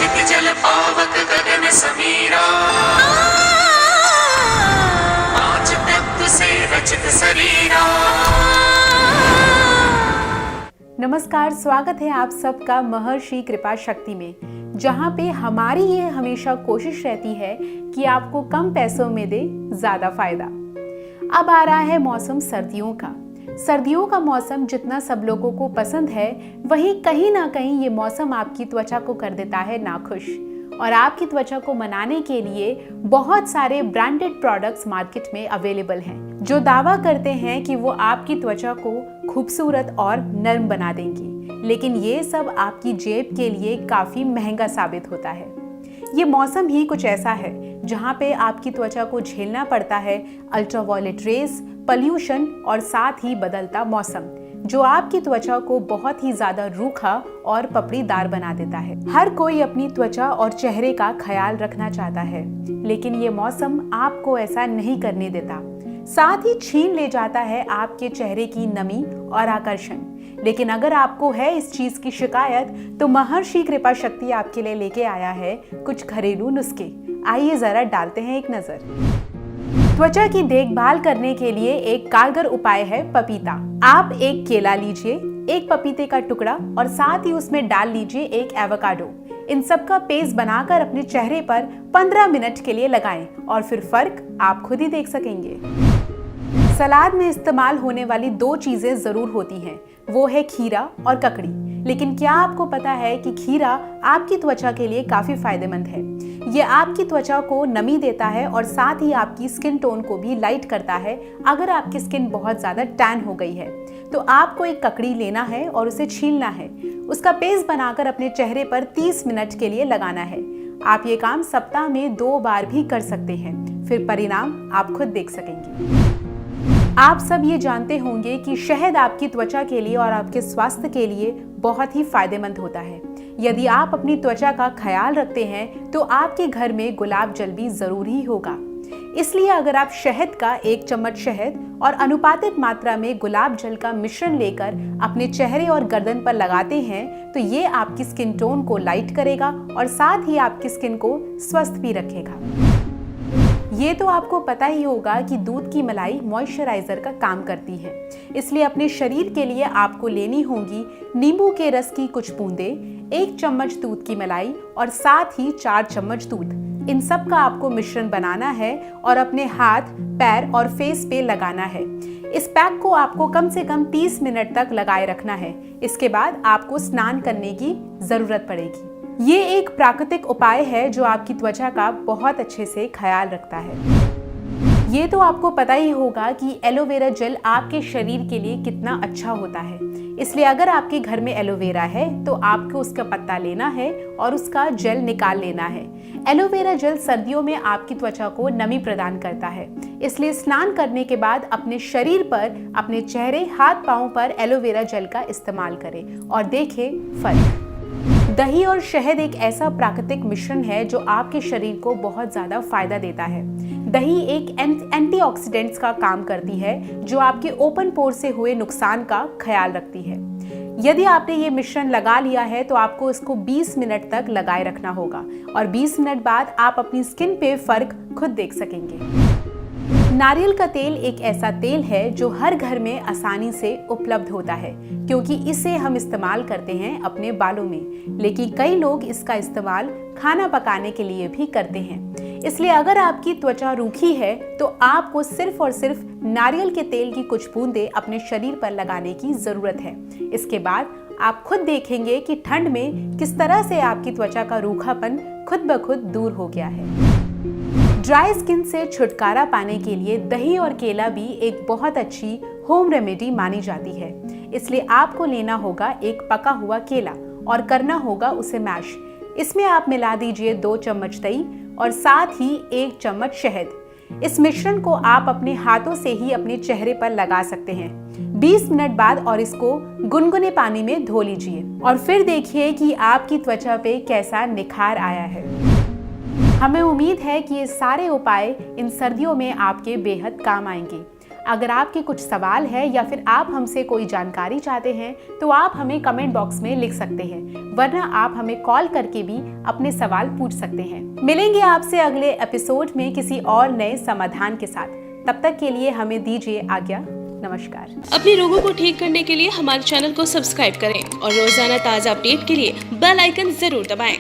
क्षितिजल पावक गगन समीरा, पांच तत्व से रचित शरीरा। नमस्कार, स्वागत है आप सबका महर्षि कृपा शक्ति में, जहाँ पे हमारी ये हमेशा कोशिश रहती है कि आपको कम पैसों में दे ज़्यादा फायदा। अब आ रहा है मौसम सर्दियों का। सर्दियों का मौसम जितना सब लोगों को पसंद है, वहीं कहीं ना कहीं ये मौसम आपकी त्वचा को कर देता है नाखुश। और आपकी त्वचा को मनाने के लिए बहुत सारे ब्रांडेड प्रोडक्ट्स मार्केट में अवेलेबल हैं, जो दावा करते हैं कि वो आपकी त्वचा को खूबसूरत और नर्म बना देंगी। लेकिन ये सब आपकी जेब के लिए काफ़ी महंगा साबित होता है। ये मौसम ही कुछ ऐसा है जहाँ पे आपकी त्वचा को झेलना पड़ता है अल्ट्रावायलेट रेज, पॉल्यूशन और साथ ही बदलता मौसम, जो आपकी त्वचा को बहुत ही ज्यादा रूखा और पपड़ीदार बना देता है। हर कोई अपनी त्वचा और चेहरे का ख्याल रखना चाहता है, लेकिन ये मौसम आपको ऐसा नहीं करने देता। साथ ही छीन ले जाता है आपके चेहरे की नमी और आकर्षण। लेकिन अगर आपको है इस चीज की शिकायत, तो महर्षि कृपा शक्ति आपके लिए लेके आया है कुछ घरेलू नुस्खे। आइए जरा डालते हैं एक नजर। त्वचा की देखभाल करने के लिए एक कारगर उपाय है पपीता। आप एक केला लीजिए, एक पपीते का टुकड़ा और साथ ही उसमें डाल लीजिए एक एवोकाडो। इन सब का पेस्ट बनाकर अपने चेहरे पर 15 मिनट के लिए लगाएं और फिर फर्क आप खुद ही देख सकेंगे। सलाद में इस्तेमाल होने वाली दो चीजें जरूर होती हैं, वो है खीरा और ककड़ी। लेकिन क्या आपको पता है कि खीरा आपकी त्वचा के लिए काफी फायदेमंद है। ये आपकी त्वचा को नमी देता है और साथ ही आपकी स्किन टोन को भी लाइट करता है। अगर आपकी स्किन बहुत ज्यादा टैन हो गई है, तो आपको एक ककड़ी लेना है और उसे छीलना है। उसका पेस्ट बनाकर अपने चेहरे पर 30 मिनट के लिए लगाना है। आप ये काम सप्ताह में 2 बार भी कर सकते हैं, फिर परिणाम आप खुद देख सकेंगे। आप सब ये जानते होंगे कि शहद आपकी त्वचा के लिए और आपके स्वास्थ्य के लिए बहुत ही फायदेमंद होता है। यदि आप अपनी त्वचा का ख्याल रखते हैं, तो आपके घर में गुलाब जल भी जरूरी होगा। इसलिए अगर आप शहद का 1 चम्मच शहद और अनुपातित मात्रा में गुलाब जल का मिश्रण लेकर अपने चेहरे और गर्दन पर लगाते हैं, तो ये आपकी स्किन टोन को लाइट करेगा और साथ ही आपकी स्किन को स्वस्थ भी रखेगा। ये तो आपको पता ही होगा कि दूध की मलाई मॉइस्चराइजर का काम करती है। इसलिए अपने शरीर के लिए आपको लेनी होगी नींबू के रस की कुछ बूंदें, 1 चम्मच दूध की मलाई और साथ ही 4 चम्मच दूध। इन सब का आपको मिश्रण बनाना है और अपने हाथ, पैर और फेस पे लगाना है। इस पैक को आपको कम से कम 30 मिनट तक लगाए रखना है। इसके बाद आपको स्नान करने की जरूरत पड़ेगी। ये एक प्राकृतिक उपाय है जो आपकी त्वचा का बहुत अच्छे से ख्याल रखता है। ये तो आपको पता ही होगा कि एलोवेरा जेल आपके शरीर के लिए कितना अच्छा होता है। इसलिए अगर आपके घर में एलोवेरा है, तो आपको उसका पत्ता लेना है और उसका जेल निकाल लेना है। एलोवेरा जेल सर्दियों में आपकी त्वचा को नमी प्रदान करता है। इसलिए स्नान करने के बाद अपने शरीर पर, अपने चेहरे, हाथ पांव पर एलोवेरा जेल का इस्तेमाल करें और देखें फर्क। दही और शहद एक ऐसा प्राकृतिक मिश्रण है जो आपके शरीर को बहुत ज्यादा फायदा देता है। दही एक एंटीऑक्सीडेंट्स का काम करती है, जो आपके ओपन पोर से हुए नुकसान का ख्याल रखती है। यदि आपने ये मिश्रण लगा लिया है, तो आपको इसको 20 मिनट तक लगाए रखना होगा और 20 मिनट बाद आप अपनी स्किन पे फर्क खुद देख सकेंगे। नारियल का तेल एक ऐसा तेल है जो हर घर में आसानी से उपलब्ध होता है, क्योंकि इसे हम इस्तेमाल करते हैं अपने बालों में। लेकिन कई लोग इसका इस्तेमाल खाना पकाने के लिए भी करते हैं। इसलिए अगर आपकी त्वचा रूखी है, तो आपको सिर्फ और सिर्फ नारियल के तेल की कुछ बूंदें अपने शरीर पर लगाने की जरूरत है। इसके बाद आप खुद देखेंगे कि ठंड में किस तरह से आपकी त्वचा का रूखापन खुद ब खुद दूर हो गया है। ड्राई स्किन से छुटकारा पाने के लिए दही और केला भी एक बहुत अच्छी होम रेमेडी मानी जाती है। इसलिए आपको लेना होगा एक पका हुआ केला और करना होगा उसे मैश। इसमें आप मिला दीजिए 2 चम्मच दही और साथ ही 1 चम्मच शहद। इस मिश्रण को आप अपने हाथों से ही अपने चेहरे पर लगा सकते हैं। 20 मिनट बाद और इसको गुनगुने पानी में धो लीजिए और फिर देखिए कि आपकी त्वचा पे कैसा निखार आया है। हमें उम्मीद है कि ये सारे उपाय इन सर्दियों में आपके बेहद काम आएंगे। अगर आपके कुछ सवाल है या फिर आप हमसे कोई जानकारी चाहते हैं तो आप हमें कमेंट बॉक्स में लिख सकते हैं, वरना आप हमें कॉल करके भी अपने सवाल पूछ सकते हैं। मिलेंगे आपसे अगले एपिसोड में किसी और नए समाधान के साथ। तब तक के लिए हमें दीजिए आज्ञा। नमस्कार। अपने रोगों को ठीक करने के लिए हमारे चैनल को सब्सक्राइब करें और रोजाना ताज़ा अपडेट के लिए बेल आइकन जरूर दबाएं।